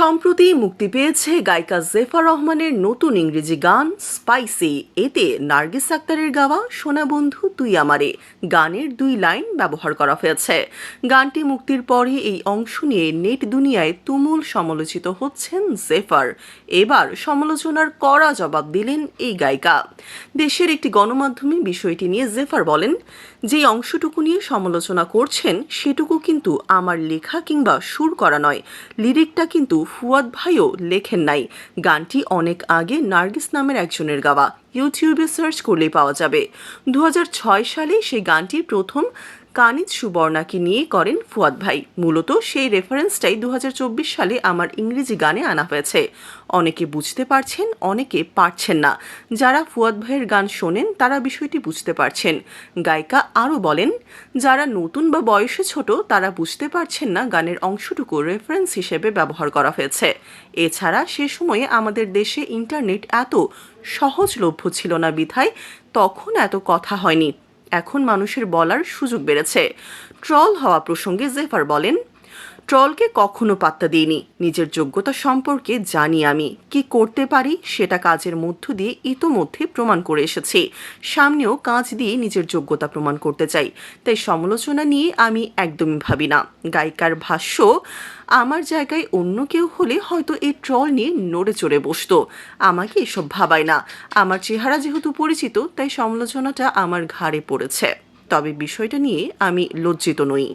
সম্প্রতি মুক্তি পেয়েছে গায়িকা জেফা রহমানের নতুন ইংরেজি গান স্পাইসি। এতে নার্গিস আক্তারের গাওয়া সোনা বন্ধু তুই আমারে গানের 2 লাইন ব্যবহার করা হয়েছে। গানটি মুক্তির পরে এই অংশ নিয়ে নেট দুনিয়ায় তুমুল সমালোচিত হচ্ছেন জেফার। এবার সমালোচনার কড়া জবাব দিলেন এই গায়িকা। দেশের একটি গণমাধ্যমে বিষয়টি নিয়ে জেফার বলেন, যে অংশটুকু নিয়ে সমালোচনা করছেন সেটুকু কিন্তু আমার লেখা কিংবা সুর করা নয়। লিরিকটা কিন্তু ফুয়াদ ভাইও লেখেন নাই। গানটি অনেক আগে নার্গিস নামের একজনের গাওয়া। ইউটিউবে সার্চ করলেই পাওয়া যাবে। 2006 সালে সেই গানটি প্রথম কানিজ সুবর্ণাকে নিয়ে করেন ফুয়াদ ভাই। মূলত সেই রেফারেন্সটাই 2024 সালে আমার ইংরেজি গানে আনা হয়েছে। অনেকে বুঝতে পারছেন, অনেকে পারছেন না। যারা ফুয়াদ ভাইয়ের গান শোনেন তারা বিষয়টি বুঝতে পারছেন। গায়িকা আরও বলেন, যারা নতুন বা বয়সে ছোট তারা বুঝতে পারছেন না গানের অংশটুকু রেফারেন্স হিসেবে ব্যবহার করা হয়েছে। এছাড়া সে সময়ে আমাদের দেশে ইন্টারনেট এত সহজলভ্য ছিল না বিধায় তখন এত কথা হয়নি। এখন মানুষের বলার সুযোগ বেড়েছে। ট্রল হওয়া প্রসঙ্গে জেফার বলেন, ট্রলকে কখনো পাত্তা দিইনি। নিজের যোগ্যতা সম্পর্কে জানি আমি কি করতে পারি, সেটা কাজের মধ্য দিয়ে ইতোমধ্যে প্রমাণ করে এসেছি। সামনেও কাজ দিয়ে নিজের যোগ্যতা প্রমাণ করতে চাই। তাই সমালোচনা নিয়ে আমি একদমই ভাবি না। গায়িকার ভাষ্য, আমার জায়গায় অন্য কেউ হলে হয়তো এই ট্রল নিয়ে নড়ে চড়ে বসতো। আমাকে এসব ভাবায় না। আমার চেহারা যেহেতু পরিচিত তাই সমালোচনাটা আমার ঘাড়ে পড়েছে। তবে বিষয়টা নিয়ে আমি লজ্জিত নই।